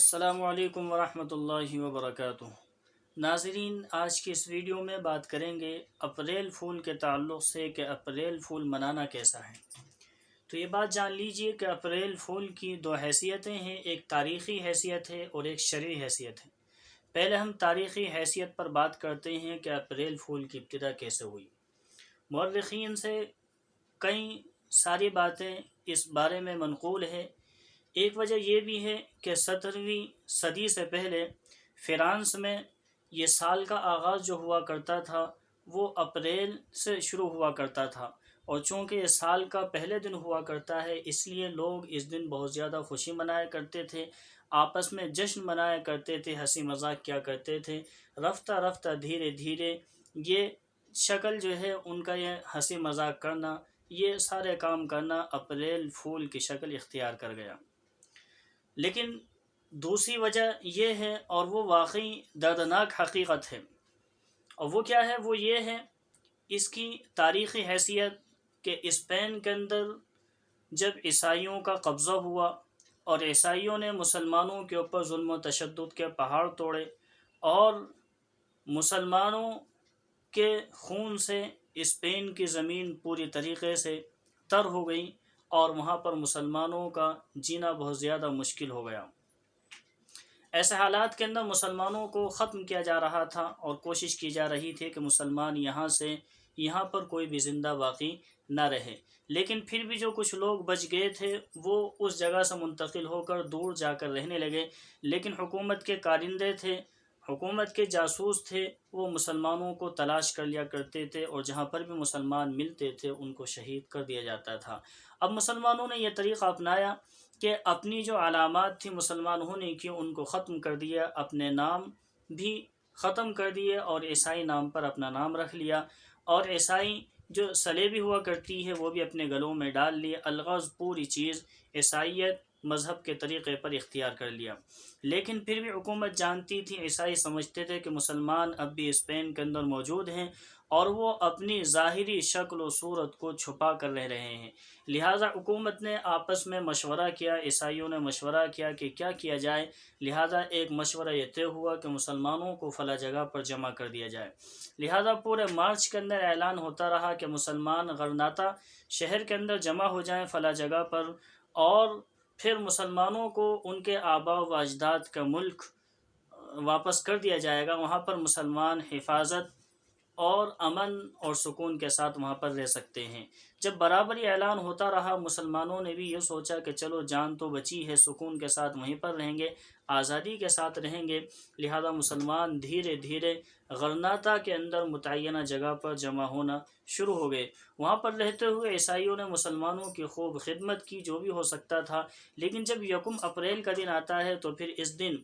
السلام علیکم ورحمۃ اللہ وبرکاتہ۔ ناظرین، آج کی اس ویڈیو میں بات کریں گے اپریل فول کے تعلق سے کہ اپریل فول منانا کیسا ہے۔ تو یہ بات جان لیجئے کہ اپریل فول کی دو حیثیتیں ہیں، ایک تاریخی حیثیت ہے اور ایک شرعی حیثیت ہے۔ پہلے ہم تاریخی حیثیت پر بات کرتے ہیں کہ اپریل فول کی ابتدا کیسے ہوئی۔ مورخین سے کئی ساری باتیں اس بارے میں منقول ہے۔ ایک وجہ یہ بھی ہے کہ 17ویں صدی سے پہلے فرانس میں یہ سال کا آغاز جو ہوا کرتا تھا وہ اپریل سے شروع ہوا کرتا تھا، اور چونکہ یہ سال کا پہلے دن ہوا کرتا ہے اس لیے لوگ اس دن بہت زیادہ خوشی منایا کرتے تھے، آپس میں جشن منایا کرتے تھے، ہنسی مذاق کیا کرتے تھے۔ رفتہ رفتہ دھیرے دھیرے یہ شکل جو ہے ان کا، یہ ہنسی مذاق کرنا، یہ سارے کام کرنا اپریل فول کی شکل اختیار کر گیا۔ لیکن دوسری وجہ یہ ہے، اور وہ واقعی دردناک حقیقت ہے، اور وہ کیا ہے؟ وہ یہ ہے اس کی تاریخی حیثیت کہ اسپین کے اندر جب عیسائیوں کا قبضہ ہوا اور عیسائیوں نے مسلمانوں کے اوپر ظلم و تشدد کے پہاڑ توڑے، اور مسلمانوں کے خون سے اسپین کی زمین پوری طریقے سے تر ہو گئی، اور وہاں پر مسلمانوں کا جینا بہت زیادہ مشکل ہو گیا۔ ایسے حالات کے اندر مسلمانوں کو ختم کیا جا رہا تھا، اور کوشش کی جا رہی تھی کہ مسلمان یہاں پر کوئی بھی زندہ باقی نہ رہے۔ لیکن پھر بھی جو کچھ لوگ بچ گئے تھے وہ اس جگہ سے منتقل ہو کر دور جا کر رہنے لگے، لیکن حکومت کے کارندے تھے، حکومت کے جاسوس تھے، وہ مسلمانوں کو تلاش کر لیا کرتے تھے، اور جہاں پر بھی مسلمان ملتے تھے ان کو شہید کر دیا جاتا تھا۔ اب مسلمانوں نے یہ طریقہ اپنایا کہ اپنی جو علامات تھی مسلمان ہونے کی ان کو ختم کر دیا، اپنے نام بھی ختم کر دیے، اور عیسائی نام پر اپنا نام رکھ لیا، اور عیسائی جو سلیبی ہوا کرتی ہے وہ بھی اپنے گلوں میں ڈال لی، الغرض پوری چیز عیسائیت مذہب کے طریقے پر اختیار کر لیا۔ لیکن پھر بھی حکومت جانتی تھی، عیسائی سمجھتے تھے کہ مسلمان اب بھی اسپین کے اندر موجود ہیں، اور وہ اپنی ظاہری شکل و صورت کو چھپا کر رہ رہے ہیں۔ لہٰذا حکومت نے آپس میں مشورہ کیا، عیسائیوں نے مشورہ کیا کہ کیا کیا جائے۔ لہٰذا ایک مشورہ یہ طے ہوا کہ مسلمانوں کو فلاں جگہ پر جمع کر دیا جائے۔ لہٰذا پورے مارچ کے اندر اعلان ہوتا رہا کہ مسلمان غرناطہ شہر کے اندر جمع ہو جائیں فلاں جگہ پر، اور پھر مسلمانوں کو ان کے آباء و اجداد کا ملک واپس کر دیا جائے گا، وہاں پر مسلمان حفاظت اور امن اور سکون کے ساتھ وہاں پر رہ سکتے ہیں۔ جب برابر یہ اعلان ہوتا رہا، مسلمانوں نے بھی یہ سوچا کہ چلو جان تو بچی ہے، سکون کے ساتھ وہیں پر رہیں گے، آزادی کے ساتھ رہیں گے۔ لہذا مسلمان دھیرے دھیرے غرناطہ کے اندر متعینہ جگہ پر جمع ہونا شروع ہو گئے۔ وہاں پر رہتے ہوئے عیسائیوں نے مسلمانوں کی خوب خدمت کی جو بھی ہو سکتا تھا، لیکن جب یکم اپریل کا دن آتا ہے تو پھر اس دن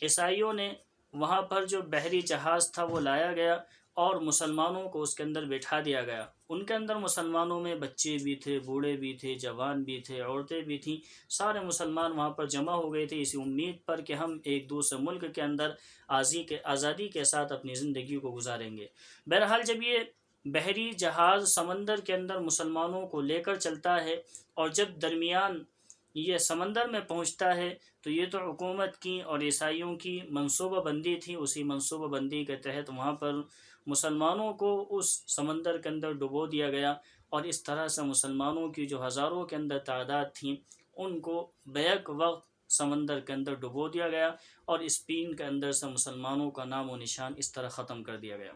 عیسائیوں نے وہاں پر جو بحری جہاز تھا وہ لایا گیا، اور مسلمانوں کو اس کے اندر بٹھا دیا گیا۔ ان کے اندر مسلمانوں میں بچے بھی تھے، بوڑھے بھی تھے، جوان بھی تھے، عورتیں بھی تھیں، سارے مسلمان وہاں پر جمع ہو گئے تھے اسی امید پر کہ ہم ایک دوسرے ملک کے اندر آزادی کے ساتھ اپنی زندگی کو گزاریں گے۔ بہرحال جب یہ بحری جہاز سمندر کے اندر مسلمانوں کو لے کر چلتا ہے، اور جب درمیان یہ سمندر میں پہنچتا ہے تو یہ تو حکومت کی اور عیسائیوں کی منصوبہ بندی تھی، اسی منصوبہ بندی کے تحت وہاں پر مسلمانوں کو اس سمندر کے اندر ڈبو دیا گیا، اور اس طرح سے مسلمانوں کی جو ہزاروں کے اندر تعداد تھیں ان کو بیک وقت سمندر کے اندر ڈبو دیا گیا، اور اسپین کے اندر سے مسلمانوں کا نام و نشان اس طرح ختم کر دیا گیا۔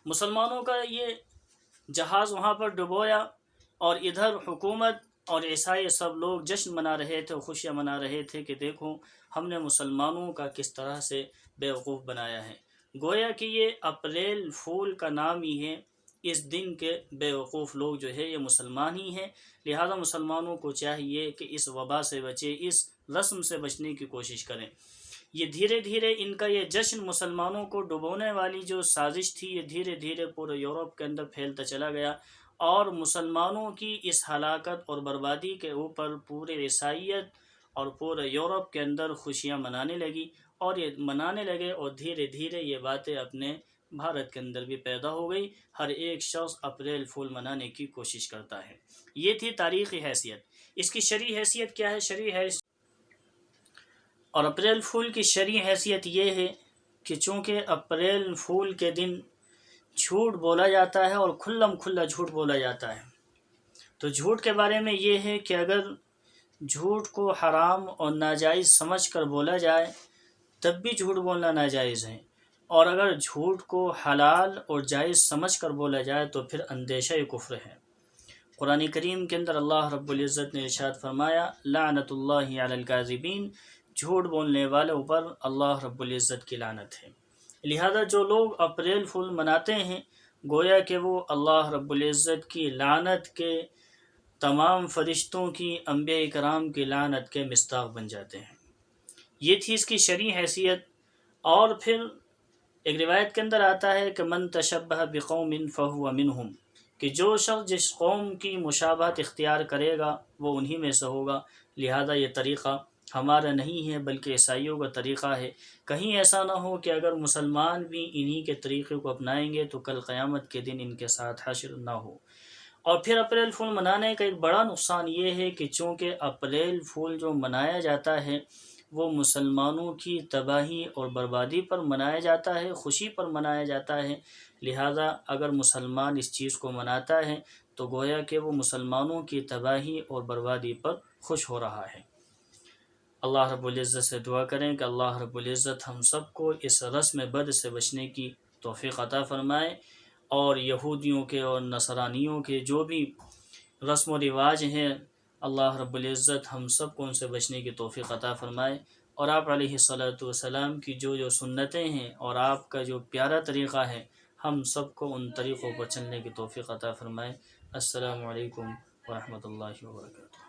مسلمانوں کا یہ جہاز وہاں پر ڈبویا، اور ادھر حکومت اور عیسائی سب لوگ جشن منا رہے تھے، خوشیاں منا رہے تھے کہ دیکھو ہم نے مسلمانوں کا کس طرح سے بیوقوف بنایا ہے۔ گویا کہ یہ اپریل فول کا نام ہی ہے، اس دن کے بیوقوف لوگ جو ہے یہ مسلمان ہی ہیں۔ لہذا مسلمانوں کو چاہیے کہ اس وبا سے بچے، اس رسم سے بچنے کی کوشش کریں۔ یہ دھیرے دھیرے ان کا یہ جشن مسلمانوں کو ڈبونے والی جو سازش تھی یہ دھیرے دھیرے پورے یورپ کے اندر پھیلتا چلا گیا، اور مسلمانوں کی اس ہلاکت اور بربادی کے اوپر پورے عیسائیت اور پورے یورپ کے اندر خوشیاں منانے لگی، اور یہ منانے لگے، اور دھیرے دھیرے یہ باتیں اپنے بھارت کے اندر بھی پیدا ہو گئی۔ ہر ایک شخص اپریل فول منانے کی کوشش کرتا ہے۔ یہ تھی تاریخی حیثیت۔ اس کی شرعی حیثیت کیا ہے؟ شرعی حیثیت اور اپریل فول کی شرعی حیثیت یہ ہے کہ چونکہ اپریل فول کے دن جھوٹ بولا جاتا ہے اور کھلم کھلا جھوٹ بولا جاتا ہے، تو جھوٹ کے بارے میں یہ ہے کہ اگر جھوٹ کو حرام اور ناجائز سمجھ کر بولا جائے تب بھی جھوٹ بولنا ناجائز ہے، اور اگر جھوٹ کو حلال اور جائز سمجھ کر بولا جائے تو پھر اندیشہ کفر ہے۔ قرآن کریم کے اندر اللہ رب العزت نے ارشاد فرمایا لعنت اللہ علی الکاذبین، جھوٹ بولنے والوں پر اللہ رب العزت کی لعنت ہے۔ لہذا جو لوگ اپریل فول مناتے ہیں گویا کہ وہ اللہ رب العزت کی لعنت کے، تمام فرشتوں کی، انبیاء کرام کی لعنت کے مستاق بن جاتے ہیں۔ یہ تھی اس کی شرعی حیثیت۔ اور پھر ایک روایت کے اندر آتا ہے کہ من تشبہ بقوم فہو منہم، کہ جو شخص جس قوم کی مشابہت اختیار کرے گا وہ انہی میں سے ہوگا۔ لہذا یہ طریقہ ہمارا نہیں ہے بلکہ عیسائیوں کا طریقہ ہے۔ کہیں ایسا نہ ہو کہ اگر مسلمان بھی انہی کے طریقے کو اپنائیں گے تو کل قیامت کے دن ان کے ساتھ حشر نہ ہو۔ اور پھر اپریل فول منانے کا ایک بڑا نقصان یہ ہے کہ چونکہ اپریل فول جو منایا جاتا ہے وہ مسلمانوں کی تباہی اور بربادی پر منایا جاتا ہے، خوشی پر منایا جاتا ہے، لہذا اگر مسلمان اس چیز کو مناتا ہے تو گویا کہ وہ مسلمانوں کی تباہی اور بربادی پر خوش ہو رہا ہے۔ اللہ رب العزت سے دعا کریں کہ اللہ رب العزت ہم سب کو اس رسم بد سے بچنے کی توفیق عطا فرمائے، اور یہودیوں کے اور نصرانیوں کے جو بھی رسم و رواج ہیں اللہ رب العزت ہم سب کو ان سے بچنے کی توفیق عطا فرمائے، اور آپ علیہ الصلاۃ والسلام کی جو سنتیں ہیں اور آپ کا جو پیارا طریقہ ہے ہم سب کو ان طریقوں پر چلنے کی توفیق عطا فرمائے۔ السلام علیکم ورحمۃ اللہ وبرکاتہ۔